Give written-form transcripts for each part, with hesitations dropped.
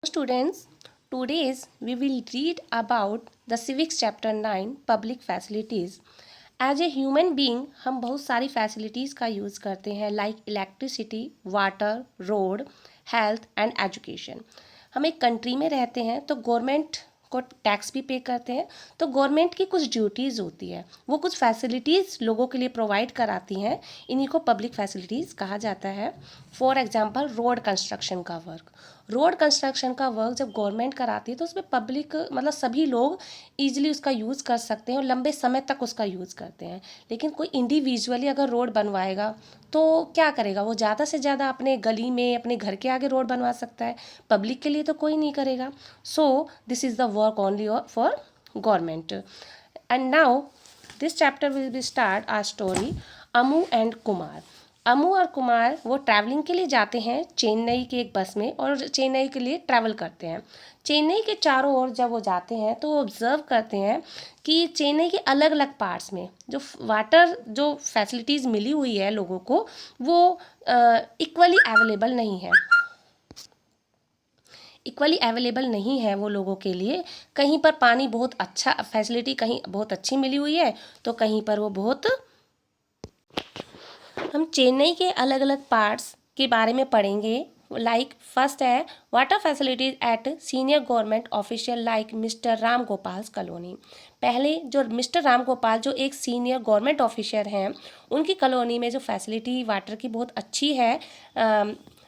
Students, today's we will read about the civics chapter 9 public facilities. As a human being हम बहुत सारी facilities का use करते हैं like electricity, water, road, health and education. हम एक कंट्री में रहते हैं तो गवर्नमेंट को टैक्स भी पे करते हैं, तो गवर्नमेंट की कुछ ड्यूटीज़ होती है, वो कुछ फैसिलिटीज़ लोगों के लिए प्रोवाइड कराती हैं, इन्हीं को पब्लिक फैसिलिटीज़ कहा जाता है। फॉर एग्जांपल रोड कंस्ट्रक्शन का वर्क। रोड कंस्ट्रक्शन का वर्क जब गवर्नमेंट कराती है तो उसमें पब्लिक मतलब सभी लोग ईजिली उसका यूज़ कर सकते हैं और लंबे समय तक उसका यूज़ करते हैं। लेकिन कोई इंडिविजुअली अगर रोड बनवाएगा तो क्या करेगा, वो ज़्यादा से ज़्यादा अपने गली में अपने घर के आगे रोड बनवा सकता है, पब्लिक के लिए तो कोई नहीं करेगा। So this is the work only for government. And now this chapter will be start our story Amu and Kumar. Amu और कुमार वो ट्रैवलिंग के लिए जाते हैं चेन्नई की एक बस में और चेन्नई के लिए ट्रैवल करते हैं। चेन्नई के चारों ओर जब वो जाते हैं तो वो ऑब्ज़र्व करते हैं कि चेन्नई के अलग अलग पार्ट्स में जो वाटर जो फैसिलिटीज़ मिली हुई है लोगों को वो इक्वली अवेलेबल नहीं है। इक्वली अवेलेबल नहीं है वो लोगों के लिए। कहीं पर पानी बहुत अच्छा फैसिलिटी कहीं बहुत अच्छी मिली हुई है तो कहीं पर वो बहुत। हम चेन्नई के अलग अलग पार्ट्स के बारे में पढ़ेंगे। लाइक फर्स्ट है water facilities eight senior government official like mister Ram Gopal colony. पहले जो मिस्टर राम गोपाल जो एक सीनियर गवर्नमेंट ऑफिसर हैं उनकी कॉलोनी में जो फैसिलिटी वाटर की बहुत अच्छी है।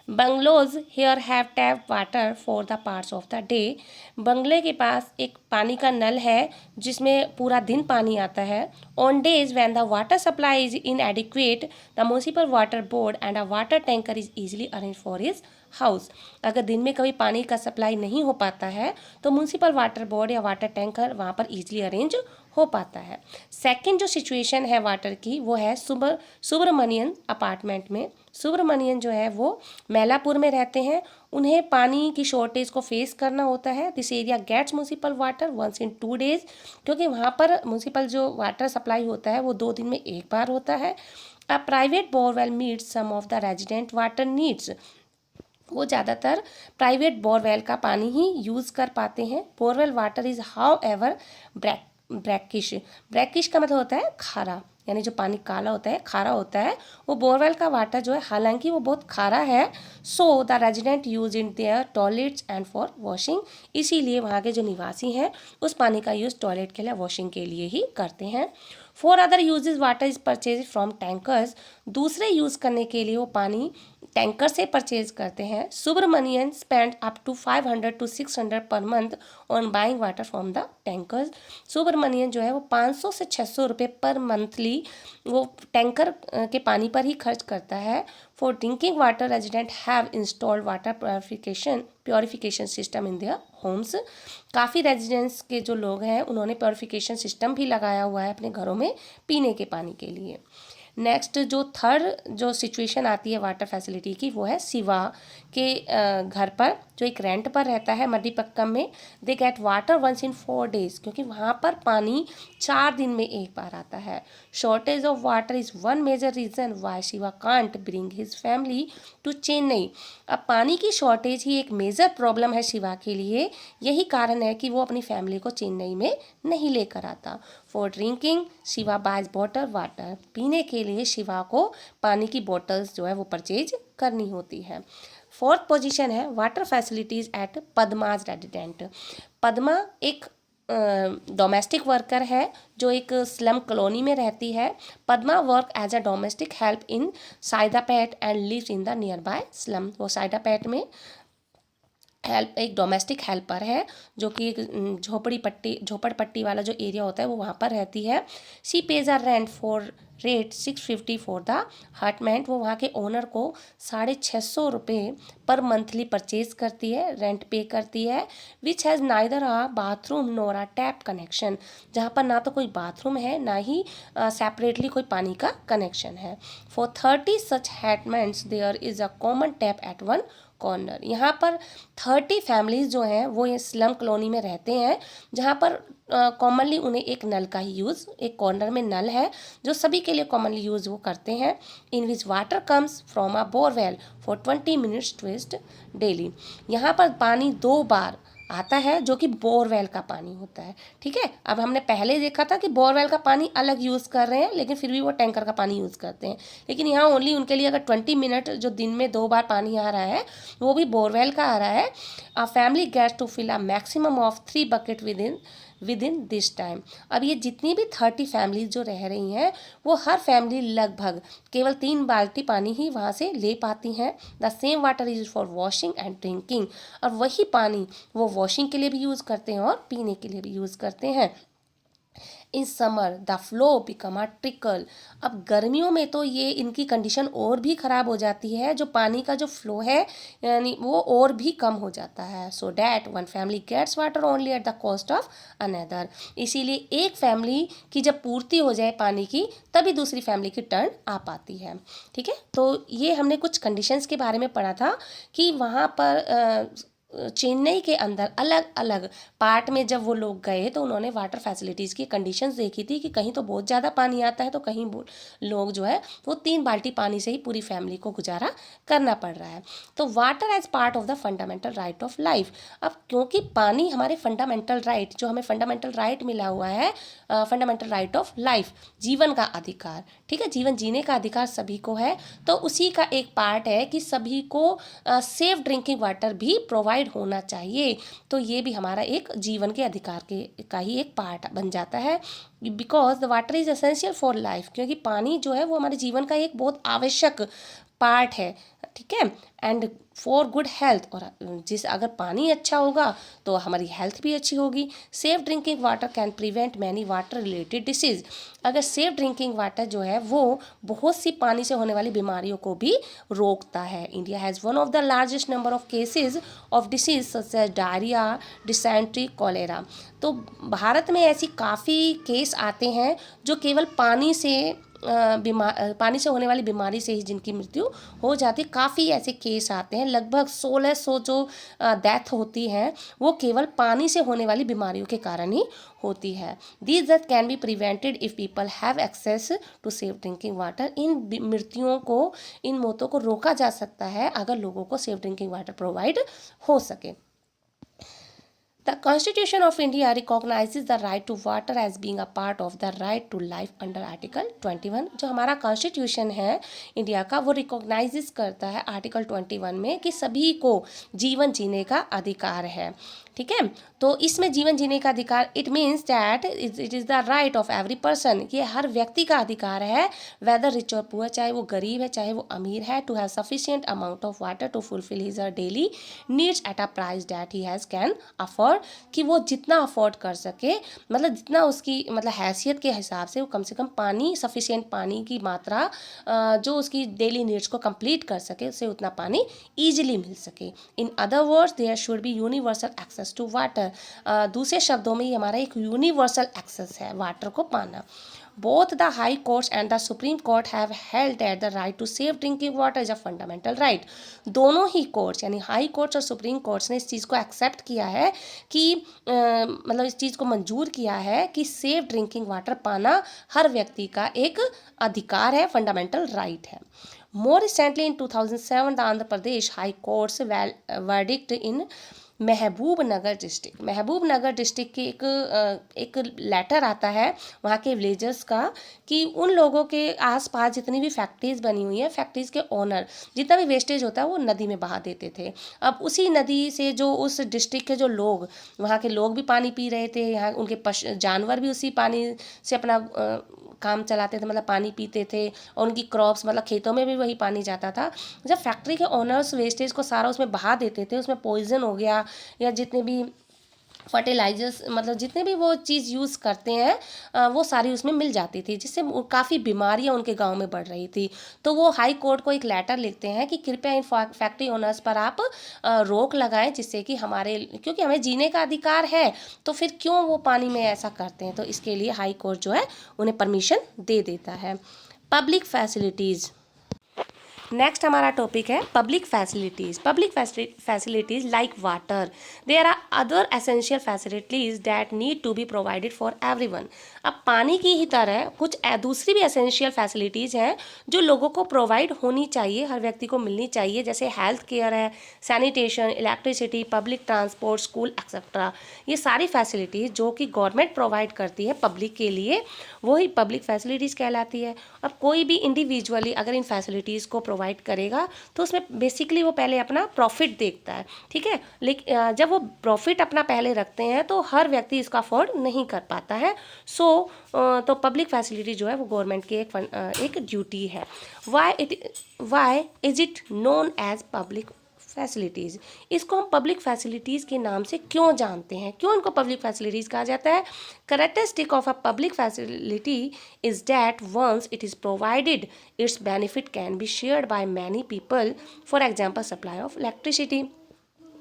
Bungalows here have tap water for the parts of the day. बंगले के पास एक पानी का नल है जिसमें पूरा दिन पानी आता है। On days when the water supply is इनएडिक्वेट the municipal water board and a water tanker is easily arrange for his house. अगर दिन में कभी पानी का सप्लाई नहीं हो पाता है तो म्युनिसिपल वाटर बोर्ड या वाटर टैंकर वहाँ पर इजीली अरेंज हो पाता है। सेकंड जो सिचुएशन है वाटर की वो है सुब्रमण्यन अपार्टमेंट में। सुब्रमण्यन जो है वो मैलापुर में रहते हैं, उन्हें पानी की शॉर्टेज को फेस करना होता है। This area gets municipal water once in 2 days, क्योंकि वहाँ पर म्युनिसिपल जो वाटर सप्लाई होता है वो 2 दिन में एक बार होता है। A private borewell meets some of the resident water needs. वो ज़्यादातर प्राइवेट बोरवेल का पानी ही यूज़ कर पाते हैं। Borewell water is how ever brackish. Brackish का मतलब होता है खारा, यानी जो पानी काला होता है खारा होता है, वो बोरवेल का वाटर जो है हालांकि वो बहुत खारा है। So the resident use in their toilets and for washing. इसीलिए वहाँ के जो निवासी हैं उस पानी का यूज़ टॉयलेट के लिए वॉशिंग के लिए ही करते हैं। For other usages water is purchase from tankers. दूसरे यूज़ करने के लिए वो पानी टैंकर से परचेज करते हैं। Subramanian spend up to 500 to 600 per month on buying water from the tankers. Subramanian जो है वो 500 से 600 रुपये पर मंथली वो टैंकर के पानी पर ही खर्च करता है। For drinking water resident have installed water purification system in their homes. काफ़ी रेजिडेंट्स के जो लोग हैं उन्होंने प्योरिफिकेशन सिस्टम भी लगाया हुआ है अपने घरों में पीने के पानी के लिए। नेक्स्ट जो थर्ड जो सिचुएशन आती है वाटर फैसिलिटी की वो है शिवा के घर पर जो एक रेंट पर रहता है मड्डीपक्कम में। They get water once in 4 days, क्योंकि वहाँ पर पानी 4 दिन में एक बार आता है। Shortage of water is one major reason why Shiva can't bring his family to Chennai. अब पानी की शॉर्टेज ही एक मेजर प्रॉब्लम है शिवा के लिए, यही कारण है कि वो अपनी फैमिली को चेन्नई में नहीं लेकर आता। For drinking Shiva buys bottle water. पीने के लिए शिवा को पानी की बॉटल्स जो है वो परचेज करनी होती है। फोर्थ पोजीशन है water facilities at Padma's resident. Padma एक डोमेस्टिक वर्कर है जो एक स्लम कॉलोनी में रहती है। Padma work as a domestic help in Saidapet and lives in the nearby slum. वो साइदापेट में एक डोमेस्टिक हेल्पर है जो कि एक झोपड़पट्टी वाला जो एरिया होता है वो वहाँ पर रहती है। She pays are rent for rate 650 for the hutment. वो वहाँ के ओनर को 650 रुपये पर मंथली परचेज करती है, रेंट पे करती है। Which has neither a bathroom NOR a tap connection. जहाँ पर ना तो कोई बाथरूम है ना ही सेपरेटली कोई पानी का कनेक्शन है। For 30 such hutments there is a common tap at one corner. यहाँ पर 30 फैमिलीज जो हैं वो ये स्लम कॉलोनी में रहते हैं, जहाँ पर कॉमनली उन्हें एक नल का ही यूज़, एक कॉर्नर में नल है जो सभी के लिए कॉमनली यूज़ वो करते हैं, in which water comes from a borewell for 20 minutes twice daily. यहाँ पर पानी 2 बार आता है जो कि बोरवेल का पानी होता है। ठीक है, अब हमने पहले देखा था कि बोरवेल का पानी अलग यूज़ कर रहे हैं, लेकिन फिर भी वो टैंकर का पानी यूज़ करते हैं। लेकिन यहाँ ओनली उनके लिए अगर 20 मिनट जो दिन में 2 बार पानी आ रहा है वो भी बोरवेल का आ रहा है। A family gets to fill a maximum of 3 bucket within this time. अब ये जितनी भी 30 फैमिलीज जो रह रही हैं वो हर फैमिली लगभग केवल 3 बाल्टी पानी ही वहाँ से ले पाती हैं। The same water is for washing and drinking, और वही पानी वो वॉशिंग के लिए भी यूज़ करते हैं और पीने के लिए भी यूज़ करते हैं। In summer the flow become a trickle. अब गर्मियों में तो ये इनकी कंडीशन और भी ख़राब हो जाती है, जो पानी का जो फ्लो है यानी वो और भी कम हो जाता है। So that one family gets water only at the cost of another. इसीलिए एक फैमिली की जब पूर्ति हो जाए पानी की तभी दूसरी फैमिली की टर्न आ पाती है। ठीक है, तो ये हमने कुछ कंडीशंस के बारे में पढ़ा था कि वहाँ पर चेन्नई के अंदर अलग अलग पार्ट में जब वो लोग गए तो उन्होंने वाटर फैसिलिटीज़ की कंडीशंस देखी थी कि कहीं तो बहुत ज़्यादा पानी आता है तो कहीं लोग जो है वो 3 बाल्टी पानी से ही पूरी फैमिली को गुजारा करना पड़ रहा है। तो water as part of the fundamental right of life. अब क्योंकि पानी हमारे फंडामेंटल राइट, जो हमें फंडामेंटल राइट मिला हुआ है, फंडामेंटल राइट ऑफ लाइफ, जीवन का अधिकार, ठीक है, जीवन जीने का अधिकार सभी को है, तो उसी का एक पार्ट है कि सभी को सेफ ड्रिंकिंग वाटर भी प्रोवाइड होना चाहिए। तो ये भी हमारा एक जीवन के अधिकार के का ही एक पार्ट बन जाता है। Because the water is essential for life, क्योंकि पानी जो है वो हमारे जीवन का एक बहुत आवश्यक पार्ट है। ठीक है, एंड फॉर गुड हेल्थ, और जिस अगर पानी अच्छा होगा तो हमारी हेल्थ भी अच्छी होगी। Safe drinking water can prevent many water related disease. अगर सेफ ड्रिंकिंग वाटर जो है वो बहुत सी पानी से होने वाली बीमारियों को भी रोकता है। India has one of the largest number of cases of disease such as diarrhoea, dysentery, cholera. तो भारत में ऐसी काफ़ी केस आते हैं जो केवल पानी से पानी से होने वाली बीमारी से ही जिनकी मृत्यु हो जाती है। काफ़ी ऐसे केस आते हैं, लगभग 1600 जो डेथ होती हैं वो केवल पानी से होने वाली बीमारियों के कारण ही होती है। These death can be prevented if people have access to safe drinking water. इन मृत्युओं को, इन मौतों को रोका जा सकता है अगर लोगों को सेफ ड्रिंकिंग वाटर प्रोवाइड हो सके। The Constitution of India recognizes the right to water as being a part of the right to life under Article 21। जो हमारा कॉन्स्टिट्यूशन है इंडिया का वो रिकॉग्नाइजेस करता है आर्टिकल 21 में कि सभी को जीवन जीने का अधिकार है। ठीक है, तो इसमें जीवन जीने का अधिकार, it means that it is the right of every person, ये हर व्यक्ति का अधिकार है, वेदर रिच और पुअर, चाहे वो गरीब है चाहे वो अमीर है, to have sufficient amount of water to fulfil his daily needs at a price that he has can afford. कि वो जितना अफोर्ड कर सके, मतलब जितना उसकी मतलब हैसियत के हिसाब से वो कम से कम पानी, सफिशिएंट पानी की मात्रा जो उसकी डेली नीड्स को कंप्लीट कर सके, उसे उतना पानी ईजिली मिल सके। In other words there should be universal access to water. दूसरे शब्दों में ये हमारा एक यूनिवर्सल एक्सेस है वाटर को पाना। Both the High Courts and the Supreme Court have held that the right to safe drinking water is a fundamental right। दोनों ही कोर्ट्स यानी हाई कोर्ट्स और सुप्रीम कोर्ट्स ने इस चीज़ को एक्सेप्ट किया है कि मतलब इस चीज़ को मंजूर किया है कि सेफ ड्रिंकिंग वाटर पाना हर व्यक्ति का एक अधिकार है, फंडामेंटल राइट है। More recently in 2007 the Andhra Pradesh High Court's verdict in Mehboob Nagar district की एक लेटर आता है वहाँ के विलेजर्स का कि उन लोगों के आसपास जितनी भी फैक्ट्रीज बनी हुई हैं, फैक्ट्रीज के ओनर जितना भी वेस्टेज होता है वो नदी में बहा देते थे। अब उसी नदी से जो उस डिस्ट्रिक्ट के जो लोग, वहाँ के लोग भी पानी पी रहे थे, यहाँ उनके जानवर भी उसी पानी से अपना काम चलाते थे, मतलब पानी पीते थे, और उनकी क्रॉप्स मतलब खेतों में भी वही पानी जाता था। जब फैक्ट्री के ओनर्स वेस्टेज को सारा उसमें बहा देते थे, उसमें पॉइजन हो गया या जितने भी फर्टिलाइजर्स मतलब जितने भी वो चीज़ यूज़ करते हैं वो सारी उसमें मिल जाती थी, जिससे काफ़ी बीमारियां उनके गांव में बढ़ रही थी। तो वो हाई कोर्ट को एक लेटर लिखते हैं कि कृपया इन फैक्ट्री ओनर्स पर आप रोक लगाएं, जिससे कि हमारे, क्योंकि हमें जीने का अधिकार है तो फिर क्यों वो पानी में ऐसा करते हैं। तो इसके लिए हाई कोर्ट जो है उन्हें परमिशन दे देता है। पब्लिक फैसिलिटीज़, नेक्स्ट हमारा टॉपिक है public facilities. Public facilities like water, there are other essential facilities that need to be provided for everyone. अब पानी की ही तरह कुछ दूसरी भी एसेंशियल फैसिलिटीज़ हैं जो लोगों को प्रोवाइड होनी चाहिए, हर व्यक्ति को मिलनी चाहिए, जैसे हेल्थ केयर है, sanitation, electricity, public transport, school etcetera. ये सारी फैसिलिटीज़ जो कि गवर्नमेंट प्रोवाइड करती है पब्लिक के लिए, वही पब्लिक फैसिलिटीज़ कहलाती है। अब कोई भी इंडिविजुअली अगर इन फैसिलिटीज़ को प्रोवाइड करेगा तो उसमें बेसिकली वो पहले अपना प्रॉफिट देखता है, ठीक है। लेकिन जब वो प्रॉफिट अपना पहले रखते हैं तो हर व्यक्ति इसका अफोर्ड नहीं कर पाता है। तो पब्लिक फैसिलिटी जो है वो गवर्नमेंट की एक ड्यूटी है। Why is it known as public facilities. इसको हम पब्लिक फैसिलिटीज़ के नाम से क्यों जानते हैं, क्यों इनको पब्लिक फैसिलिटीज़ कहा जाता है? Characteristic of a public facility is that once it is provided its benefit can be shared by many people, for example supply of electricity.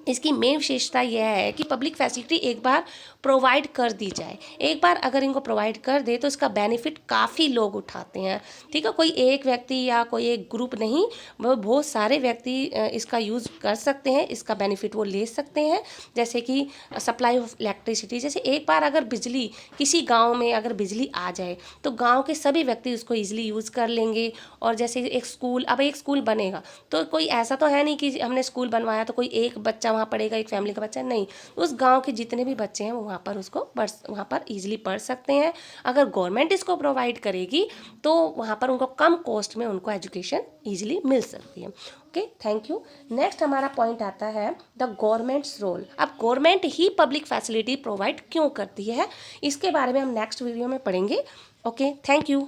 इसकी मेन विशेषता यह है कि पब्लिक फैसिलिटी एक बार प्रोवाइड कर दी जाए, एक बार अगर इनको प्रोवाइड कर दे तो इसका बेनिफिट काफ़ी लोग उठाते हैं, ठीक है। कोई एक व्यक्ति या कोई एक ग्रुप नहीं, वो बहुत सारे व्यक्ति इसका यूज़ कर सकते हैं, इसका बेनिफिट वो ले सकते हैं। जैसे कि सप्लाई ऑफ इलेक्ट्रिसिटी, जैसे एक बार अगर बिजली किसी गाँव में अगर बिजली आ जाए तो गाँव के सभी व्यक्ति उसको ईजिली यूज़ कर लेंगे। और जैसे एक स्कूल, अब एक स्कूल बनेगा तो कोई ऐसा तो है नहीं कि हमने स्कूल बनवाया तो कोई एक बच्चा वहाँ पढ़ेगा, एक फैमिली का बच्चा नहीं, उस गांव के जितने भी बच्चे हैं वो वहाँ पर इजीली पढ़ सकते हैं। अगर गवर्नमेंट इसको प्रोवाइड करेगी तो वहाँ पर उनको कम कॉस्ट में उनको एजुकेशन इजीली मिल सकती है। Okay, thank you. नेक्स्ट हमारा पॉइंट आता है द गवर्नमेंट्स रोल। अब गवर्नमेंट ही पब्लिक फैसिलिटी प्रोवाइड क्यों करती है, इसके बारे में हम नेक्स्ट वीडियो में पढ़ेंगे। Okay, thank you.